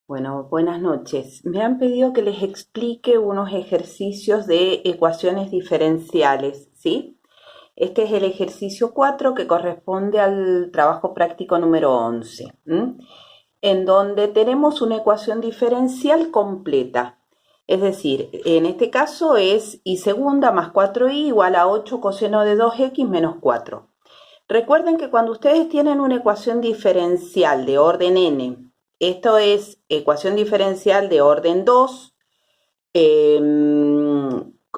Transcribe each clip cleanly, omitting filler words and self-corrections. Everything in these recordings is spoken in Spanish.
Bueno, buenas noches. Me han pedido que les explique unos ejercicios de ecuaciones diferenciales, ¿sí? Este es el ejercicio 4 que corresponde al trabajo práctico número 11, en donde tenemos una ecuación diferencial completa. Es decir, en este caso es y segunda más 4y igual a 8 coseno de 2x menos 4. Recuerden que cuando ustedes tienen una ecuación diferencial de orden n, esto es ecuación diferencial de orden 2,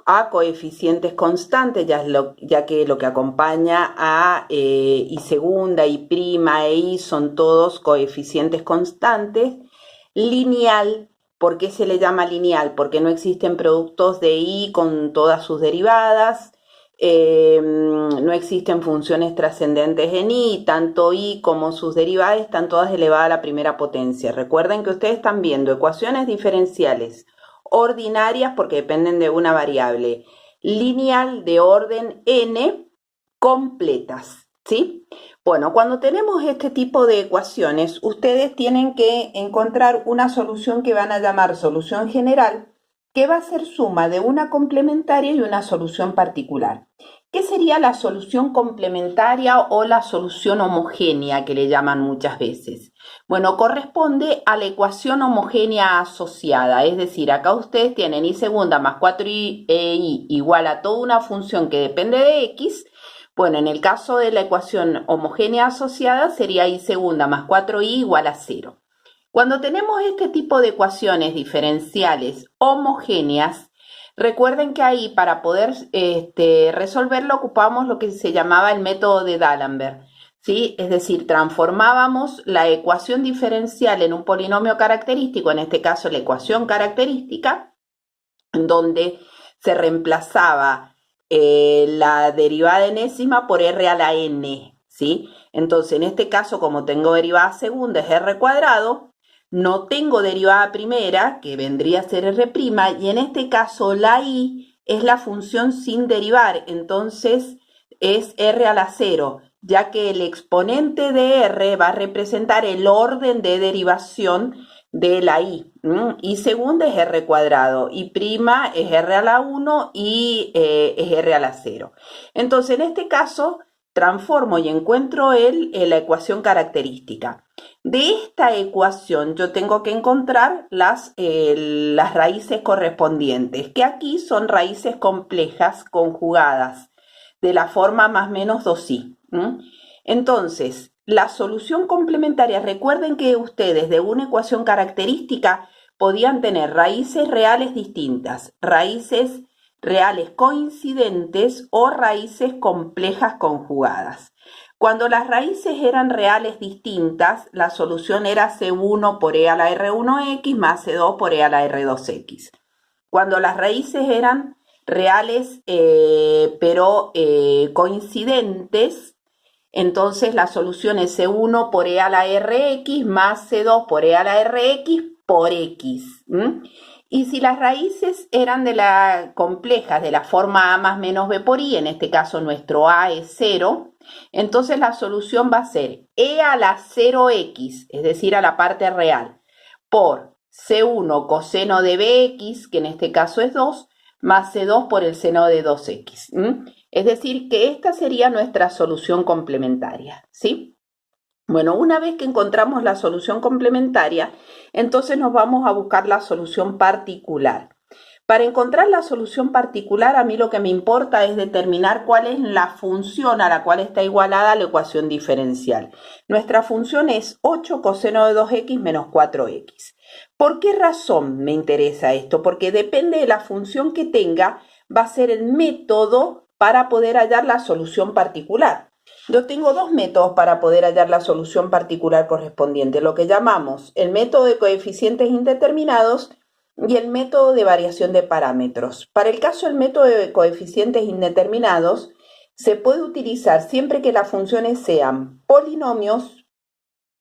a coeficientes constantes, ya que lo que acompaña a y segunda, y prima e y son todos coeficientes constantes, lineal. ¿Por qué se le llama lineal? Porque no existen productos de y con todas sus derivadas. No existen funciones trascendentes en y, tanto y como sus derivadas están todas elevadas a la primera potencia. Recuerden que ustedes están viendo ecuaciones diferenciales ordinarias porque dependen de una variable, lineal de orden n, completas, ¿sí? Bueno, cuando tenemos este tipo de ecuaciones, ustedes tienen que encontrar una solución que van a llamar solución general, que va a ser suma de una complementaria y una solución particular. ¿Qué sería la solución complementaria o la solución homogénea que le llaman muchas veces? Bueno, corresponde a la ecuación homogénea asociada, es decir, acá ustedes tienen y segunda más 4y igual a toda una función que depende de x. Bueno, en el caso de la ecuación homogénea asociada sería y segunda más 4y igual a 0. Cuando tenemos este tipo de ecuaciones diferenciales homogéneas, recuerden que ahí para poder resolverlo ocupamos lo que se llamaba el método de D'Alembert, ¿sí? Es decir, transformábamos la ecuación diferencial en un polinomio característico, en este caso la ecuación característica, donde se reemplazaba la derivada enésima por r a la n, ¿sí? Entonces, en este caso, como tengo derivada segunda es r cuadrado, no tengo derivada primera, que vendría a ser r', y en este caso la y es la función sin derivar, entonces es r a la 0, ya que el exponente de r va a representar el orden de derivación de la y. Y segunda es r cuadrado, y prima es r a la 1 y es r a la 0. Entonces, en este caso, transformo y encuentro la ecuación característica. De esta ecuación yo tengo que encontrar las raíces correspondientes, que aquí son raíces complejas conjugadas, de la forma más menos 2i. Entonces, la solución complementaria, recuerden que ustedes de una ecuación característica podían tener raíces reales distintas, raíces reales coincidentes o raíces complejas conjugadas. Cuando las raíces eran reales distintas, la solución era C1 por e a la R1x más C2 por e a la R2x. Cuando las raíces eran reales pero coincidentes, entonces la solución es C1 por e a la Rx más C2 por e a la Rx por x. Y si las raíces eran complejas de la forma a más menos b por i, en este caso nuestro a es 0, entonces la solución va a ser e a la 0x, es decir, a la parte real, por C1 coseno de bx, que en este caso es 2, más C2 por el seno de 2x. Es decir, que esta sería nuestra solución complementaria, ¿sí? Bueno, una vez que encontramos la solución complementaria, entonces nos vamos a buscar la solución particular. Para encontrar la solución particular, a mí lo que me importa es determinar cuál es la función a la cual está igualada la ecuación diferencial. Nuestra función es 8 coseno de 2x menos 4x. ¿Por qué razón me interesa esto? Porque depende de la función que tenga, va a ser el método para poder hallar la solución particular. Yo tengo dos métodos para poder hallar la solución particular correspondiente, lo que llamamos el método de coeficientes indeterminados y el método de variación de parámetros. Para el caso del método de coeficientes indeterminados, se puede utilizar siempre que las funciones sean polinomios,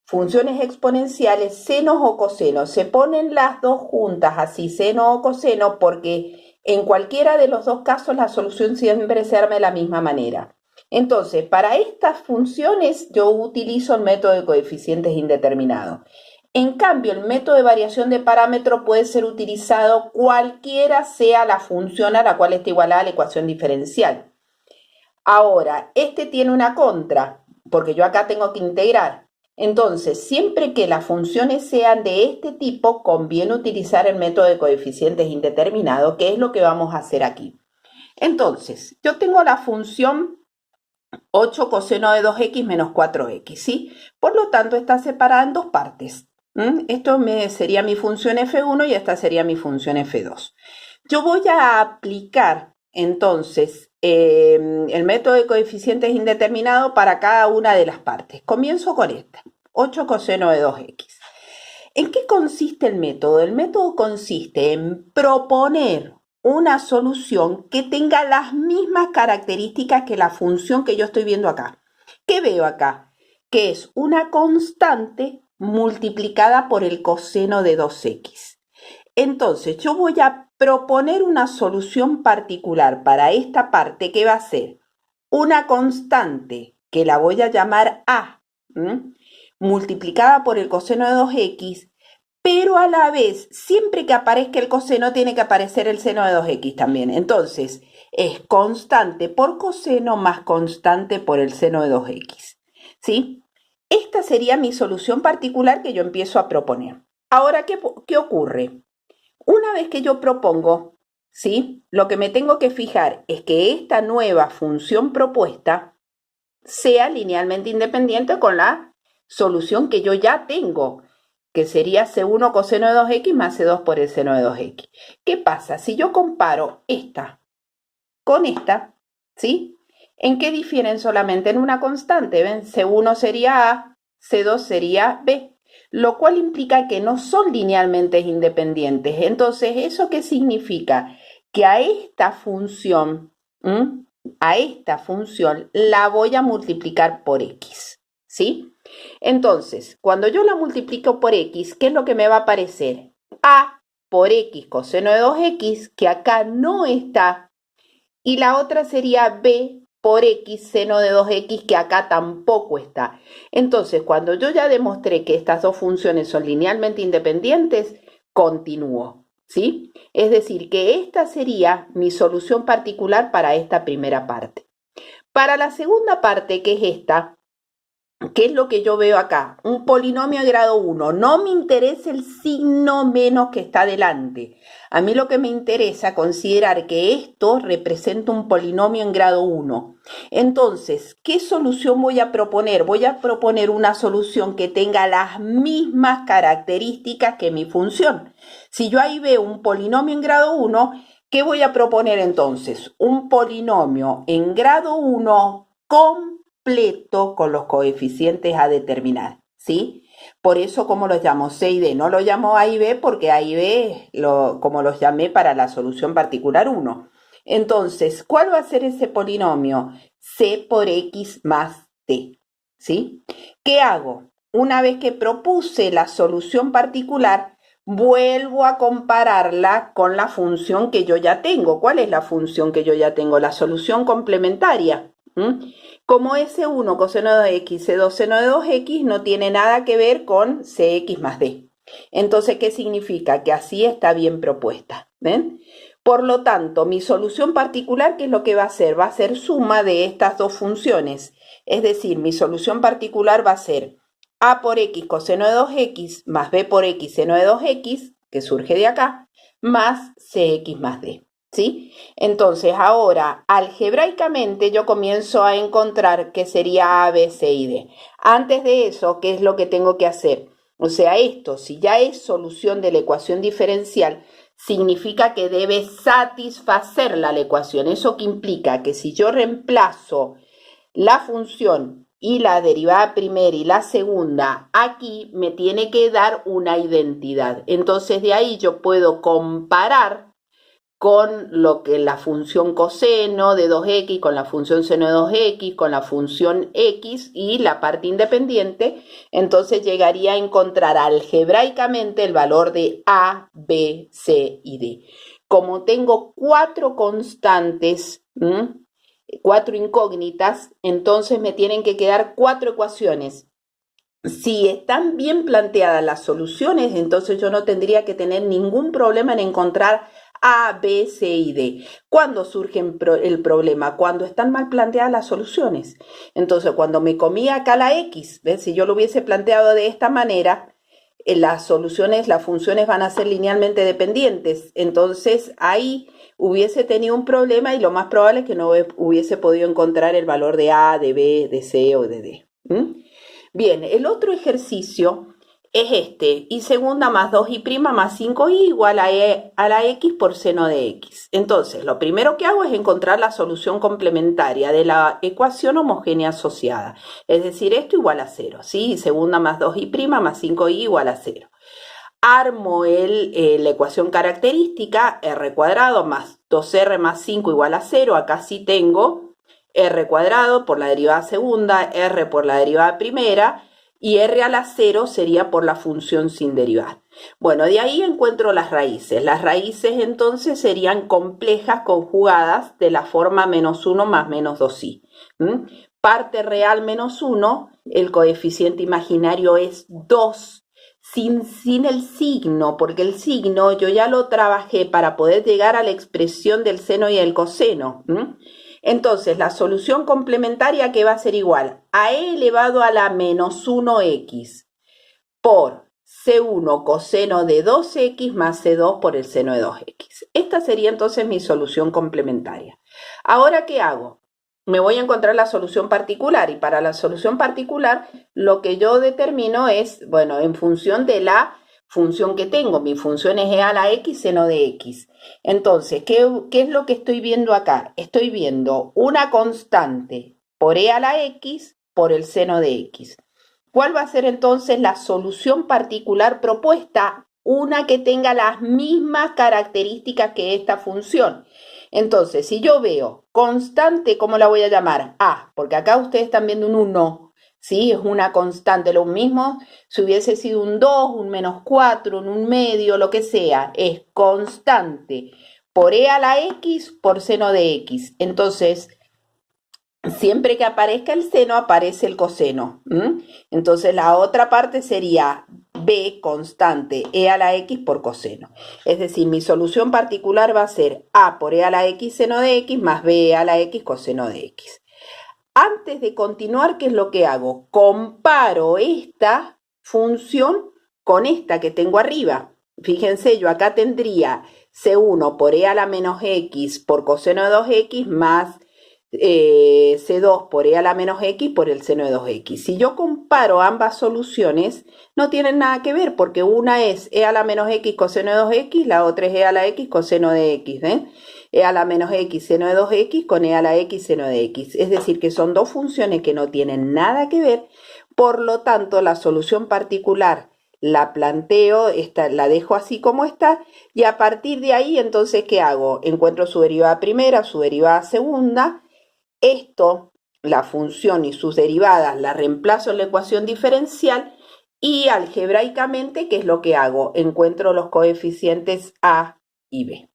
funciones exponenciales, senos o cosenos. Se ponen las dos juntas, así seno o coseno, porque en cualquiera de los dos casos la solución siempre se arma de la misma manera. Entonces, para estas funciones yo utilizo el método de coeficientes indeterminados. En cambio, el método de variación de parámetro puede ser utilizado cualquiera sea la función a la cual esté igualada la ecuación diferencial. Ahora, este tiene una contra, porque yo acá tengo que integrar. Entonces, siempre que las funciones sean de este tipo, conviene utilizar el método de coeficientes indeterminados, que es lo que vamos a hacer aquí. Entonces, yo tengo la función 8 coseno de 2x menos 4x, ¿sí? Por lo tanto, está separada en dos partes. Esto sería mi función f1 y esta sería mi función f2. Yo voy a aplicar, entonces, el método de coeficientes indeterminado para cada una de las partes. Comienzo con esta, 8 coseno de 2x. ¿En qué consiste el método? El método consiste en proponer una solución que tenga las mismas características que la función que yo estoy viendo acá. ¿Qué veo acá? Que es una constante multiplicada por el coseno de 2x. Entonces, yo voy a proponer una solución particular para esta parte que va a ser una constante que la voy a llamar A, multiplicada por el coseno de 2x, pero a la vez, siempre que aparezca el coseno, tiene que aparecer el seno de 2x también. Entonces, es constante por coseno más constante por el seno de 2x. ¿Sí? Esta sería mi solución particular que yo empiezo a proponer. Ahora, ¿qué ocurre? Una vez que yo propongo, ¿sí? Lo que me tengo que fijar es que esta nueva función propuesta sea linealmente independiente con la solución que yo ya tengo, que sería C1 coseno de 2x más C2 por el seno de 2x. ¿Qué pasa? Si yo comparo esta con esta, ¿sí? ¿En qué difieren? Solamente en una constante, ¿ven? C1 sería A, C2 sería B, lo cual implica que no son linealmente independientes. Entonces, ¿eso qué significa? Que a esta función, la voy a multiplicar por x, ¿sí? Entonces, cuando yo la multiplico por x, ¿qué es lo que me va a aparecer? A por x coseno de 2x, que acá no está, y la otra sería b por x seno de 2x, que acá tampoco está. Entonces, cuando yo ya demostré que estas dos funciones son linealmente independientes, continúo, ¿sí? Es decir, que esta sería mi solución particular para esta primera parte. Para la segunda parte, que es esta, ¿qué es lo que yo veo acá? Un polinomio de grado 1. No me interesa el signo menos que está delante. A mí lo que me interesa es considerar que esto representa un polinomio en grado 1. Entonces, ¿qué solución voy a proponer? Voy a proponer una solución que tenga las mismas características que mi función. Si yo ahí veo un polinomio en grado 1, ¿qué voy a proponer entonces? Un polinomio en grado 1 completo con los coeficientes a determinar, ¿sí? Por eso, ¿cómo los llamo? C y D. No lo llamo A y B porque A y B, como los llamé para la solución particular 1. Entonces, ¿cuál va a ser ese polinomio? C por X más D, ¿sí? ¿Qué hago? Una vez que propuse la solución particular, vuelvo a compararla con la función que yo ya tengo. ¿Cuál es la función que yo ya tengo? La solución complementaria. Como S1 coseno de x, C2 seno de 2x no tiene nada que ver con Cx más D. Entonces, ¿qué significa? Que así está bien propuesta. ¿Ven? Por lo tanto, mi solución particular, ¿qué es lo que va a hacer? Va a ser suma de estas dos funciones. Es decir, mi solución particular va a ser A por x coseno de 2x más B por x seno de 2x, que surge de acá, más Cx más D. ¿Sí? Entonces, ahora, algebraicamente, yo comienzo a encontrar que sería A, B, C y D. Antes de eso, ¿qué es lo que tengo que hacer? O sea, esto, si ya es solución de la ecuación diferencial, significa que debe satisfacer la ecuación. ¿Eso qué implica? Que si yo reemplazo la función y la derivada primera y la segunda, aquí me tiene que dar una identidad. Entonces, de ahí yo puedo comparar con lo que la función coseno de 2x, con la función seno de 2x, con la función x y la parte independiente, entonces llegaría a encontrar algebraicamente el valor de A, B, C y D. Como tengo cuatro constantes, cuatro incógnitas, entonces me tienen que quedar cuatro ecuaciones. Si están bien planteadas las soluciones, entonces yo no tendría que tener ningún problema en encontrar A, B, C y D. ¿Cuándo surge el problema? Cuando están mal planteadas las soluciones. Entonces, cuando me comía acá la X, ¿ves? Si yo lo hubiese planteado de esta manera, las soluciones, las funciones van a ser linealmente dependientes. Entonces, ahí hubiese tenido un problema y lo más probable es que no hubiese podido encontrar el valor de A, de B, de C o de D. Bien, el otro ejercicio es este, y segunda más 2y' más 5y igual a la x por seno de x. Entonces, lo primero que hago es encontrar la solución complementaria de la ecuación homogénea asociada. Es decir, esto igual a 0, ¿sí? Y segunda más 2y' más 5y igual a 0. Armo la ecuación característica, r cuadrado más 2r más 5 igual a 0. Acá sí tengo r cuadrado por la derivada segunda, r por la derivada primera, y r a la 0 sería por la función sin derivar. Bueno, de ahí encuentro las raíces. Las raíces entonces serían complejas conjugadas de la forma menos 1 más menos 2i. Parte real menos 1, el coeficiente imaginario es 2, sin el signo, porque el signo yo ya lo trabajé para poder llegar a la expresión del seno y el coseno. Entonces, la solución complementaria que va a ser igual a e elevado a la menos 1x por c1 coseno de 2x más c2 por el seno de 2x. Esta sería entonces mi solución complementaria. Ahora, ¿qué hago? Me voy a encontrar la solución particular, y para la solución particular lo que yo determino es, bueno, en función de la función que tengo. Mi función es e a la x seno de x. Entonces, ¿qué es lo que estoy viendo acá? Estoy viendo una constante por e a la x por el seno de x. ¿Cuál va a ser entonces la solución particular propuesta? Una que tenga las mismas características que esta función. Entonces, si yo veo constante, ¿cómo la voy a llamar? A, porque acá ustedes están viendo un 1, ¿sí? Es una constante, lo mismo si hubiese sido un 2, un menos 4, un medio, lo que sea, es constante por e a la x por seno de x. Entonces, siempre que aparezca el seno, aparece el coseno. Entonces, la otra parte sería b constante e a la x por coseno. Es decir, mi solución particular va a ser a por e a la x seno de x más b a la x coseno de x. Antes de continuar, ¿qué es lo que hago? Comparo esta función con esta que tengo arriba. Fíjense, yo acá tendría c1 por e a la menos x por coseno de 2x más c2 por e a la menos x por el seno de 2x. Si yo comparo ambas soluciones, no tienen nada que ver, porque una es e a la menos x coseno de 2x, la otra es e a la x coseno de x. E a la menos x seno de 2x con e a la x seno de x. Es decir, que son dos funciones que no tienen nada que ver. Por lo tanto, la solución particular la planteo, la dejo así como está, y a partir de ahí, entonces, ¿qué hago? Encuentro su derivada primera, su derivada segunda. Esto, la función y sus derivadas, la reemplazo en la ecuación diferencial, y algebraicamente, ¿qué es lo que hago? Encuentro los coeficientes A y B.